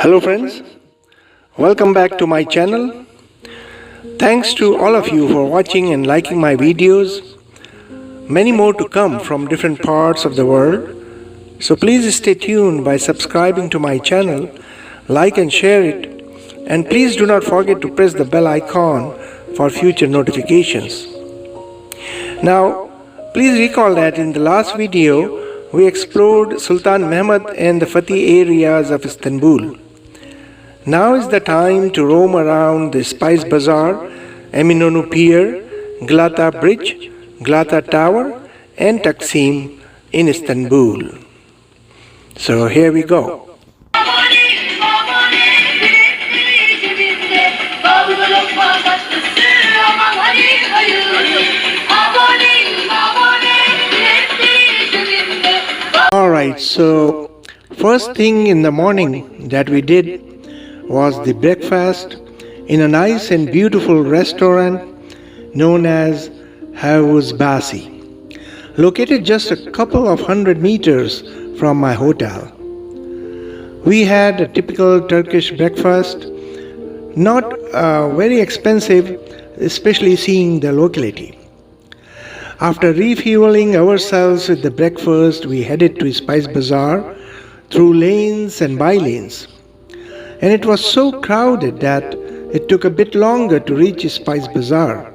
Hello friends, welcome back to my channel. Thanks to all of you for watching and liking my videos. Many more to come from different parts of the world. So please stay tuned by subscribing to my channel, like and share it, and please do not forget to press the bell icon for future notifications. Now, please recall that in the last video we explored Sultan Mehmed and the Fatih areas of Istanbul. Now is the time to roam around the Spice Bazaar, Eminonu Pier, Galata Bridge, Galata Tower and Taksim in Istanbul. So here we go. Alright, so first thing in the morning that we did was the breakfast in a nice and beautiful restaurant known as Havuz Basi, located just a couple of 100 meters from my hotel. We had a typical Turkish breakfast, not very expensive, especially seeing the locality. After refueling ourselves with the breakfast, we headed to Spice Bazaar through lanes and by lanes. And it was so crowded that it took a bit longer to reach Spice Bazaar,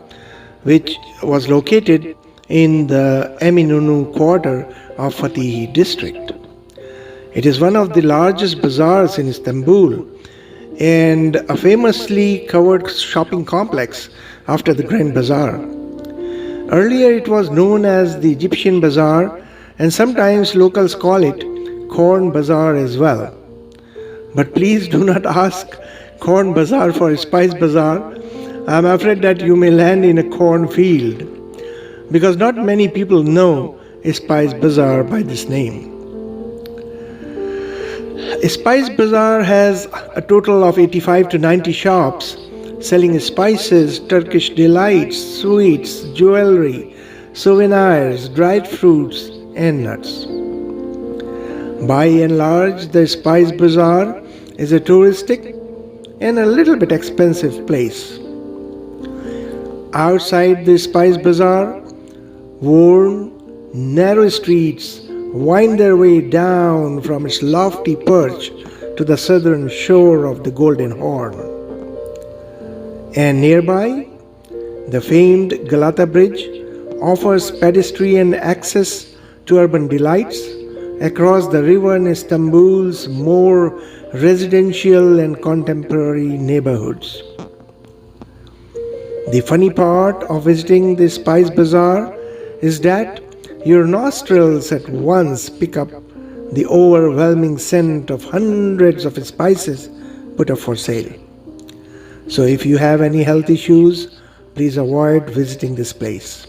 which was located in the Eminonu quarter of Fatih district. It is one of the largest bazaars in Istanbul and a famously covered shopping complex after the Grand Bazaar. Earlier it was known as the Egyptian Bazaar, and sometimes locals call it Corn Bazaar as well. But please do not ask Corn Bazaar for Spice Bazaar. I am afraid that you may land in a corn field, because not many people know Spice Bazaar by this name. Spice Bazaar has a total of 85 to 90 shops selling spices, Turkish delights, sweets, jewelry, souvenirs, dried fruits and nuts. By and large, the Spice Bazaar is a touristic and a little bit expensive place. Outside the Spice Bazaar, worn, narrow streets wind their way down from its lofty perch to the southern shore of the Golden Horn. And nearby, the famed Galata Bridge offers pedestrian access to urban delights across the river in Istanbul's more residential and contemporary neighborhoods. The funny part of visiting the Spice Bazaar is that your nostrils at once pick up the overwhelming scent of hundreds of spices put up for sale. So if you have any health issues, please avoid visiting this place.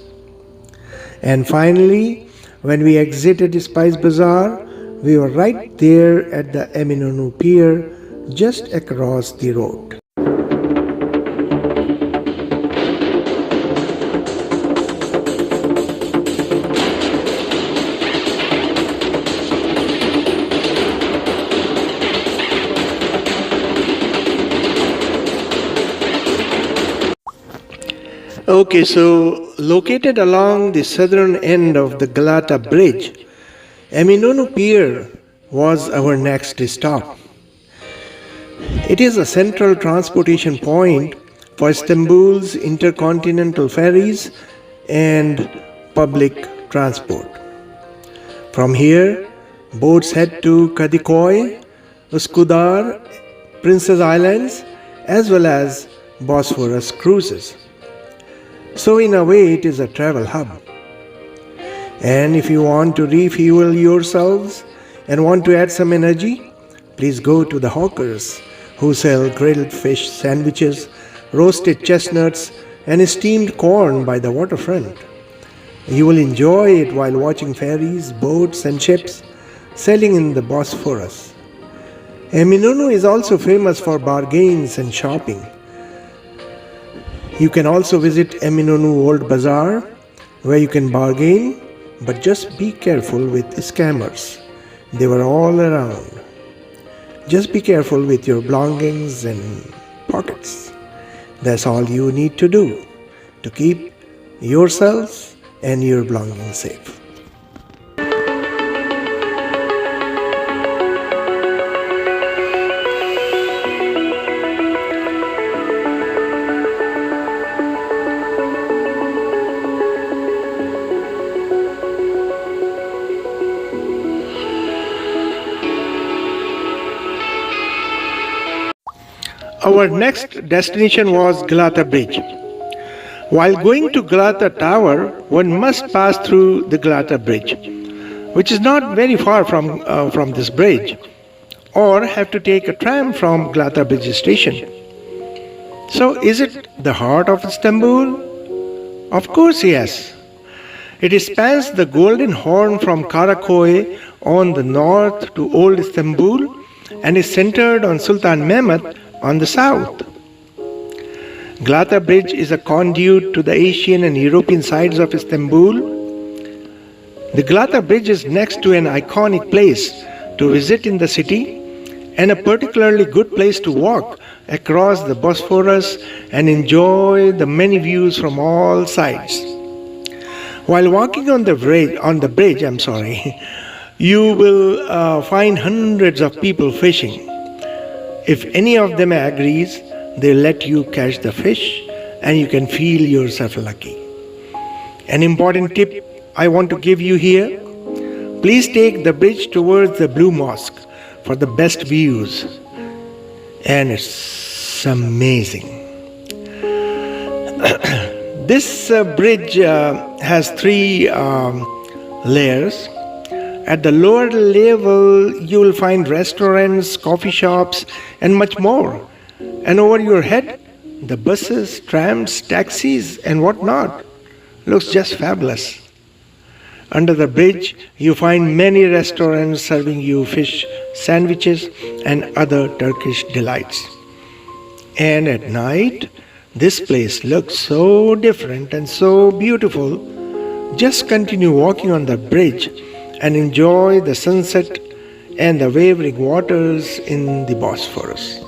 And finally, when we exited Spice Bazaar, we were right there at the Eminonu Pier, just across the road. Okay, so located along the southern end of the Galata Bridge, Eminonu Pier was our next stop. It is a central transportation point for Istanbul's intercontinental ferries and public transport. From here, boats head to Kadikoy, Üsküdar, Princess Islands, as well as Bosphorus cruises. So in a way, it is a travel hub. And if you want to refuel yourselves and want to add some energy, please go to the hawkers who sell grilled fish sandwiches, roasted chestnuts and steamed corn by the waterfront. You will enjoy it while watching ferries, boats and ships sailing in the Bosphorus. Eminonu is also famous for bargains and shopping. You can also visit Eminonu Old Bazaar, where you can bargain, but just be careful with scammers. They were all around. Just be careful with your belongings and pockets. That's all you need to do to keep yourselves and your belongings safe. Our next destination was Galata Bridge. While going to Galata Tower, one must pass through the Galata Bridge, which is not very far from this bridge, or have to take a tram from Galata Bridge station. So, is it the heart of Istanbul? Of course, yes. It spans the Golden Horn from Karakoy on the north to Old Istanbul and is centered on Sultan Mehmet on the south. Galata Bridge is a conduit to the Asian and European sides of Istanbul. The Galata Bridge is next to an iconic place to visit in the city and a particularly good place to walk across the Bosphorus and enjoy the many views from all sides. While walking on the bridge, you will find hundreds of people fishing. If any of them agrees, they let you catch the fish and you can feel yourself lucky. An important tip I want to give you here: please take the bridge towards the Blue Mosque for the best views. And it's amazing. This bridge has three layers. At the lower level, you will find restaurants, coffee shops, and much more. And over your head, the buses, trams, taxis, and whatnot. Looks just fabulous. Under the bridge, you find many restaurants serving you fish sandwiches and other Turkish delights. And at night, this place looks so different and so beautiful. Just continue walking on the bridge and enjoy the sunset and the wavering waters in the Bosphorus.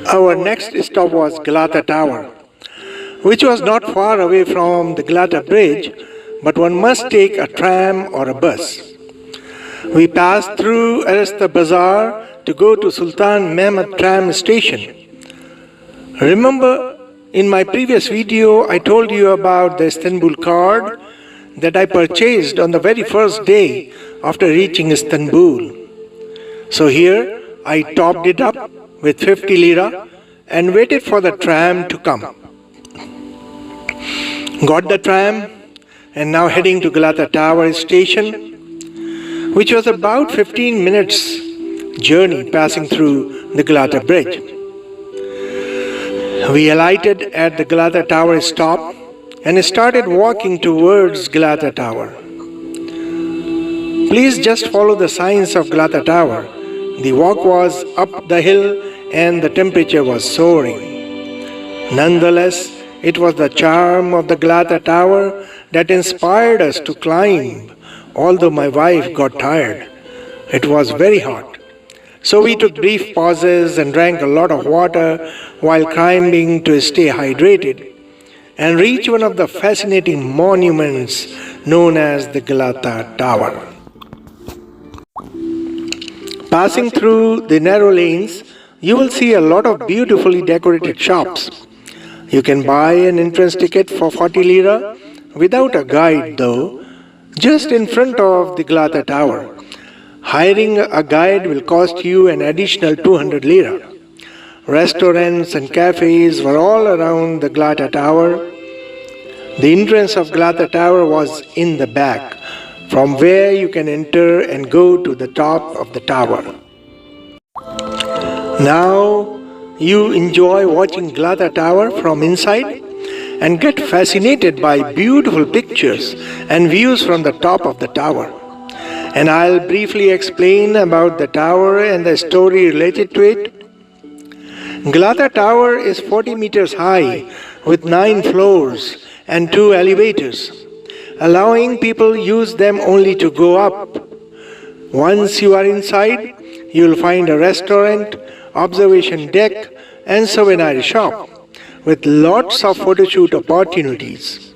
Our next stop was Galata Tower, which was not far away from the Galata Bridge, but one must take a tram or a bus. We passed through the Bazaar to go to Sultan Mehmet tram station. Remember, in my previous video, I told you about the Istanbul card that I purchased on the very first day after reaching Istanbul. So here, I topped it up with 50 lira and waited for the tram to come. Got the tram and now heading to Galata Tower station, which was about 15 minutes journey passing through the Galata Bridge. We alighted at the Galata Tower stop and started walking towards Galata Tower. Please just follow the signs of Galata Tower. The walk was up the hill and the temperature was soaring. Nonetheless, it was the charm of the Galata Tower that inspired us to climb, although my wife got tired. It was very hot. So we took brief pauses and drank a lot of water while climbing to stay hydrated and reach one of the fascinating monuments known as the Galata Tower. Passing through the narrow lanes, you will see a lot of beautifully decorated shops. You can buy an entrance ticket for 40 lira without a guide though, just in front of the Galata Tower. Hiring a guide will cost you an additional 200 lira. Restaurants and cafes were all around the Galata Tower. The entrance of Galata Tower was in the back, from where you can enter and go to the top of the tower. Now you enjoy watching Galata Tower from inside and get fascinated by beautiful pictures and views from the top of the tower. and I'll briefly explain about the tower and the story related to it. Galata Tower is 40 meters high with 9 floors and 2 elevators, allowing people use them only to go up. Once you are inside, you will find a restaurant, observation deck, and souvenir shop with lots of photoshoot opportunities.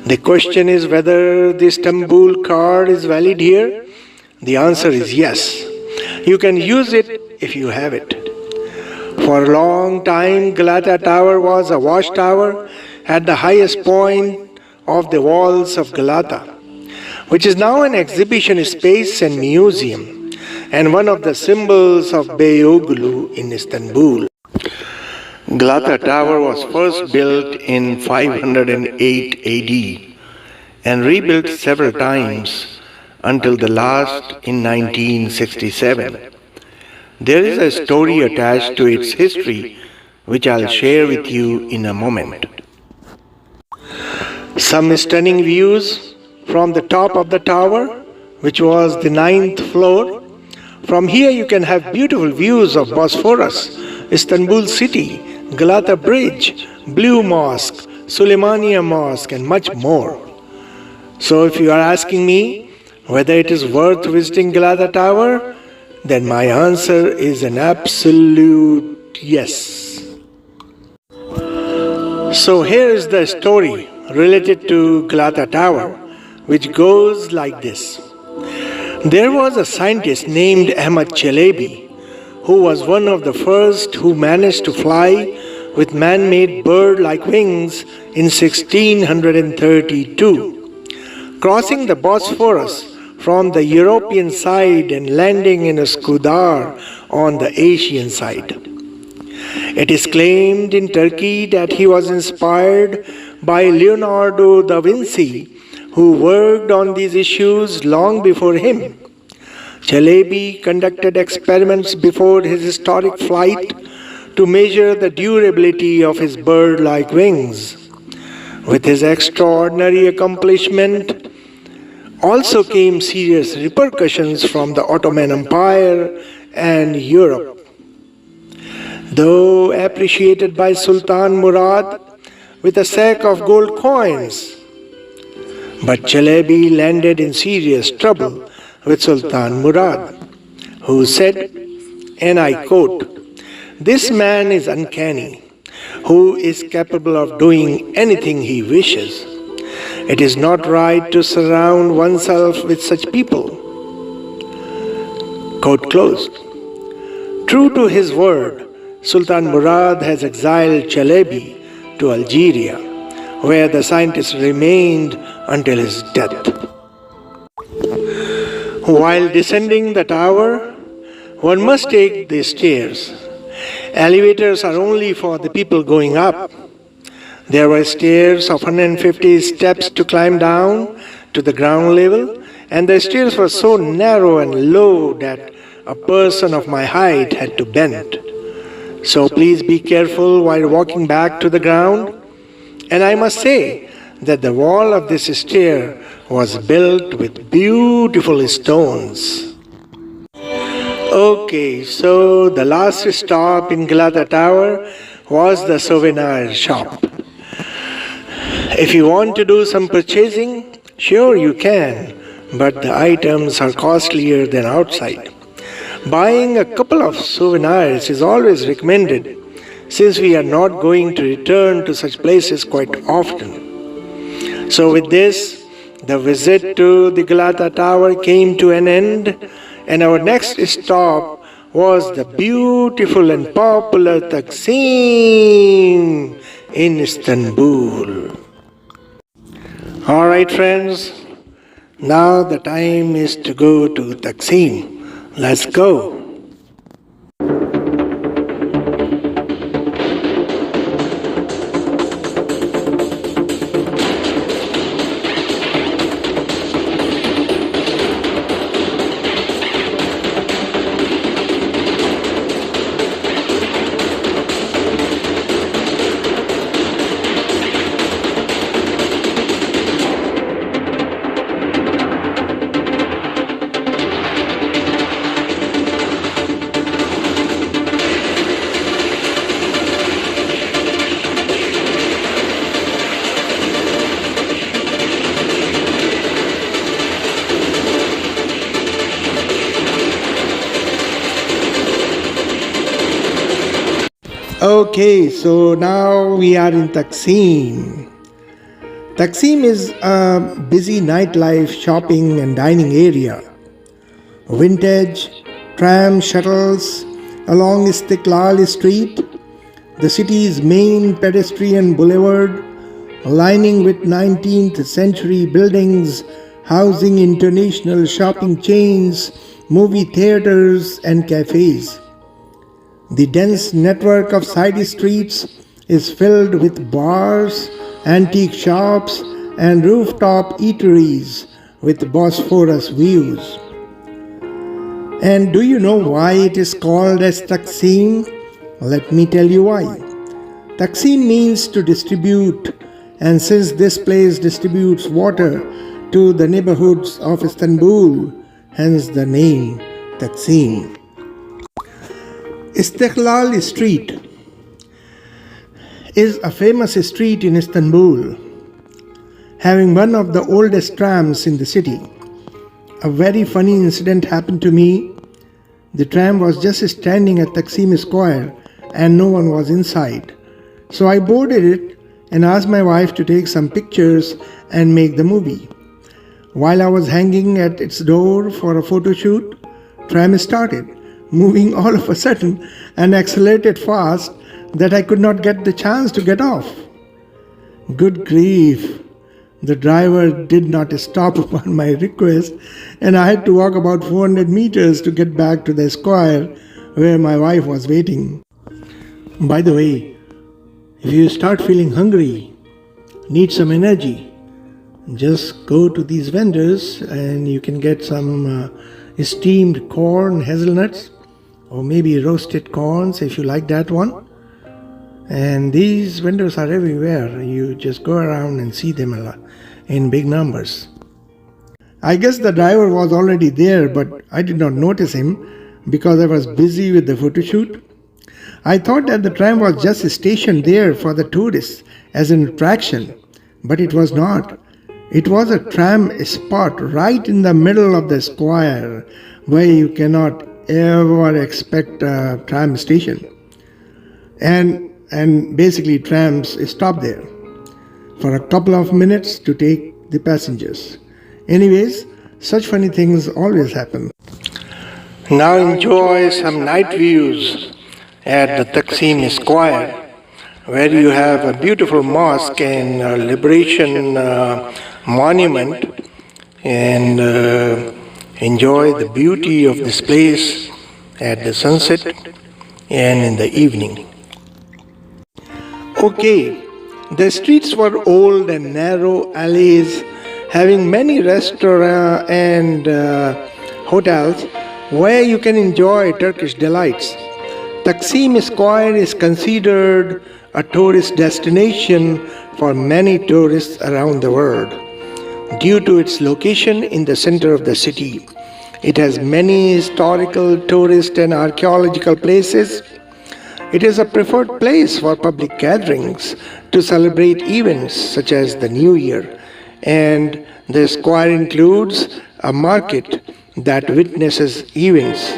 The question is whether the Istanbul card is valid here. The answer is yes. You can use it if you have it. For a long time, Galata Tower was a watchtower at the highest point of the walls of Galata, which is now an exhibition space and museum, and one of the symbols of Beyoğlu in Istanbul. Galata Tower was first built in 508 AD and rebuilt several times until the last in 1967. There is a story attached to its history which I'll share with you in a moment. Some stunning views from the top of the tower, which was the 9th floor. From here you can have beautiful views of Bosphorus, Istanbul city, Galata Bridge, Blue Mosque, Suleymaniye Mosque, and much more. So if you are asking me whether it is worth visiting Galata Tower, then my answer is an absolute yes. So here is the story related to Galata Tower, which goes like this. There was a scientist named Ahmad Chalabi, who was one of the first who managed to fly with man-made bird-like wings in 1632, crossing the Bosphorus from the European side and landing in Üsküdar on the Asian side. It is claimed in Turkey that he was inspired by Leonardo da Vinci, who worked on these issues long before him. Chalabi conducted experiments before his historic flight to measure the durability of his bird-like wings. With his extraordinary accomplishment also came serious repercussions from the Ottoman Empire and Europe. Though appreciated by Sultan Murad with a sack of gold coins, but Chalabi landed in serious trouble with Sultan Murad, who said, and I quote, "This man is uncanny, who is capable of doing anything he wishes. It is not right to surround oneself with such people." Quote closed. True to his word, Sultan Murad has exiled Chalabi to Algeria, where the scientist remained until his death. While descending the tower, one must take the stairs. Elevators are only for the people going up. There were stairs of 150 steps to climb down to the ground level, and the stairs were so narrow and low that a person of my height had to bend. So please be careful while walking back to the ground. And I must say that the wall of this stair was built with beautiful stones. Okay, so the last stop in Galata Tower was the souvenir shop. If you want to do some purchasing, sure you can, but the items are costlier than outside. Buying a couple of souvenirs is always recommended, since we are not going to return to such places quite often. So with this, the visit to the Galata Tower came to an end, and our next stop was the beautiful and popular Taksim in Istanbul. Alright friends, now the time is to go to Taksim. Let's go. Okay, so now we are in Taksim. Taksim is a busy nightlife shopping and dining area. Vintage tram shuttles along Istiklal Street, the city's main pedestrian boulevard, lining with 19th century buildings housing international shopping chains, movie theaters, and cafes. The dense network of side streets is filled with bars, antique shops, and rooftop eateries with Bosphorus views. And do you know why it is called as Taksim? Let me tell you why. Taksim means to distribute, and since this place distributes water to the neighborhoods of Istanbul, hence the name Taksim. Istiklal Street is a famous street in Istanbul, having one of the oldest trams in the city. A very funny incident happened to me. The tram was just standing at Taksim Square and no one was inside. So I boarded it and asked my wife to take some pictures and make the movie. While I was hanging at its door for a photo shoot, tram started moving all of a sudden and accelerated fast that I could not get the chance to get off. Good grief! The driver did not stop upon my request, and I had to walk about 400 meters to get back to the square where my wife was waiting. By the way, if you start feeling hungry, need some energy, just go to these vendors and you can get some steamed corn, hazelnuts, or maybe roasted corns if you like that one. And these vendors are everywhere. You just go around and see them in big numbers. I guess the driver was already there, but I did not notice him because I was busy with the photo shoot. I thought that the tram was just stationed there for the tourists as an attraction, but it was not. It was a tram spot right in the middle of the square where you cannot ever expect a tram station. And basically trams stop there for a couple of minutes to take the passengers. Anyways, such funny things always happen. Now enjoy some night views at the Taksim Square, where you have a beautiful mosque and a liberation monument, and enjoy the beauty of this place at the sunset and in the evening. Okay, the streets were old and narrow alleys having many restaurants and hotels where you can enjoy Turkish delights. Taksim Square is considered a tourist destination for many tourists around the world. Due to its location in the center of the city, it has many historical, tourist and archaeological places. It is a preferred place for public gatherings to celebrate events such as the New Year, and the square includes a market that witnesses events,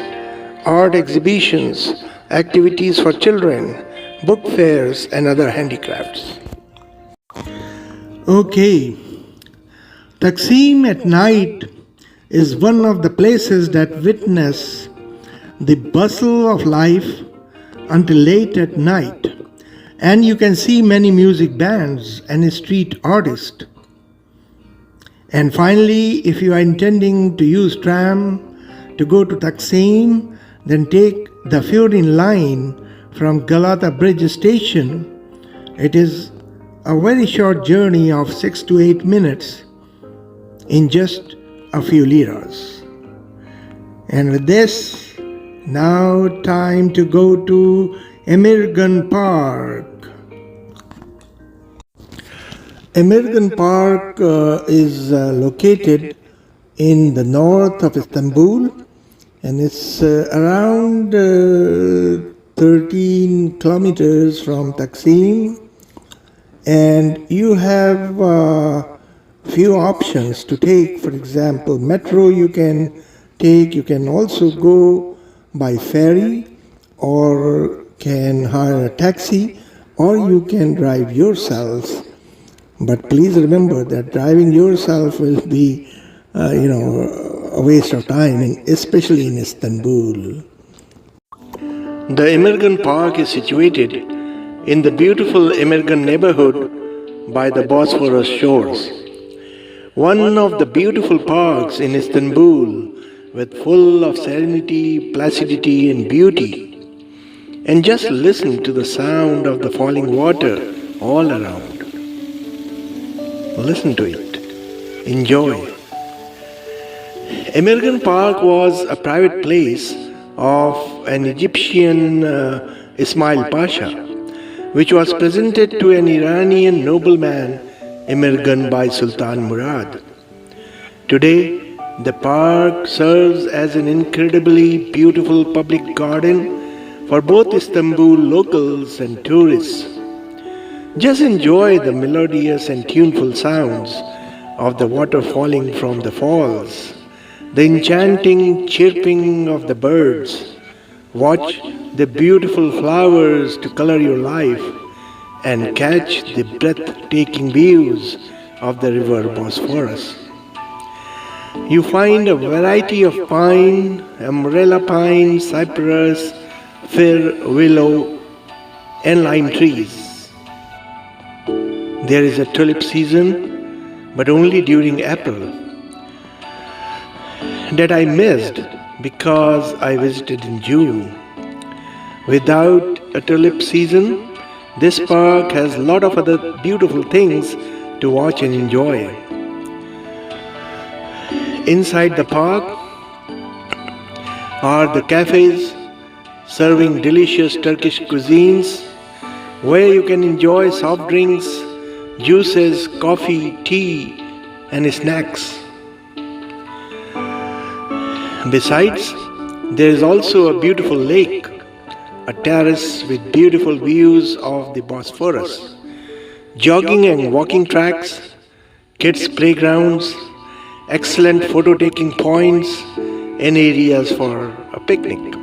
art exhibitions, activities for children, book fairs, and other handicrafts. Okay, Taksim at night is one of the places that witness the bustle of life until late at night, and you can see many music bands and street artists. And finally, if you are intending to use tram to go to Taksim, then take the Fiorin line from Galata bridge station. It is a very short journey of 6 to 8 minutes in just a few liras. And with this, now time to go to Emirgan Park. Emirgan Park is located in the north of Istanbul, and it's around 13 kilometers from Taksim, and you have few options to take. For example, metro you can take. You can also go by ferry or can hire a taxi or you can drive yourselves. But please remember that driving yourself will be, a waste of time, especially in Istanbul. The Emirgan Park is situated in the beautiful Emirgan neighborhood by the Bosphorus shores. One of the beautiful parks in Istanbul with full of serenity, placidity and beauty. And just listen to the sound of the falling water all around. Listen to it. Enjoy. Emirgan Park was a private place of an Egyptian Ismail Pasha, which was presented to an Iranian nobleman, Emirgan by Sultan Murad. Today, the park serves as an incredibly beautiful public garden for both Istanbul locals and tourists. Just enjoy the melodious and tuneful sounds of the water falling from the falls, the enchanting chirping of the birds. Watch the beautiful flowers to color your life and catch the breathtaking views of the river Bosphorus. You find a variety of pine, umbrella pine, cypress, fir, willow and lime trees. There is a tulip season, but only during April, that I missed because I visited in June. Without a tulip season, this park has a lot of other beautiful things to watch and enjoy. Inside the park are the cafes serving delicious Turkish cuisines, where you can enjoy soft drinks, juices, coffee, tea, and snacks. Besides, there is also a beautiful lake, a terrace with beautiful views of the Bosphorus, jogging and walking tracks, kids' playgrounds, excellent photo-taking points, and areas for a picnic.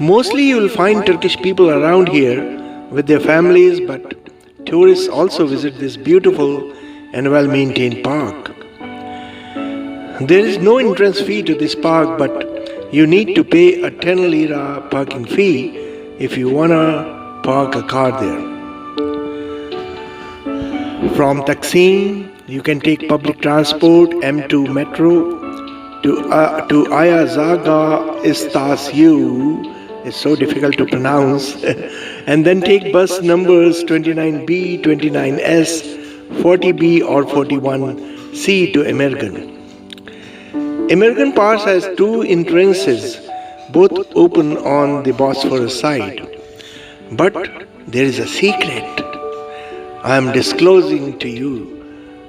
Mostly you will find Turkish people around here with their families, but tourists also visit this beautiful and well-maintained park. There is no entrance fee to this park, but you need to pay a 10 lira parking fee if you wanna park a car there. From Taksim, you can take public transport, M2 metro, to Ayazaga Istasyu. It's so difficult to pronounce. And then take bus numbers 29B, 29S, 40B or 41C to Emirgan. Emirgan Pass has two entrances, both open on the Bosphorus side. But there is a secret I am disclosing to you.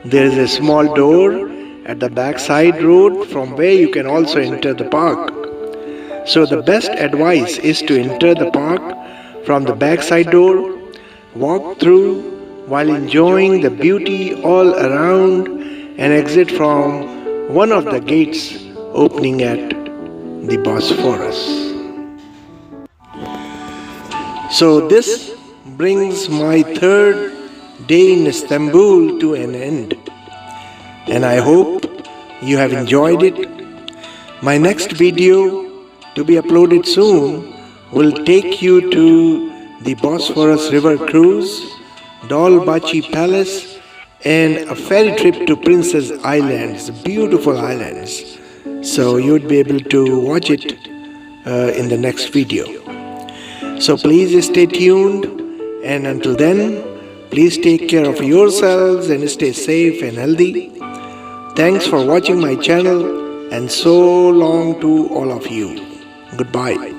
There is a small door at the backside road from where you can also enter the park. So the best advice is to enter the park from the backside door, walk through while enjoying the beauty all around, and exit from one of the gates opening at the Bosphorus. So this brings my third day in Istanbul to an end, and I hope you have enjoyed it. My next video, to be uploaded soon, will take you to the Bosphorus River Cruise, Dolbachi Palace, and a ferry trip to Princess Islands, beautiful islands. So you would be able to watch it in the next video. So please stay tuned, and until then, please take care of yourselves and stay safe and healthy. Thanks for watching my channel, and so long to all of you. Goodbye.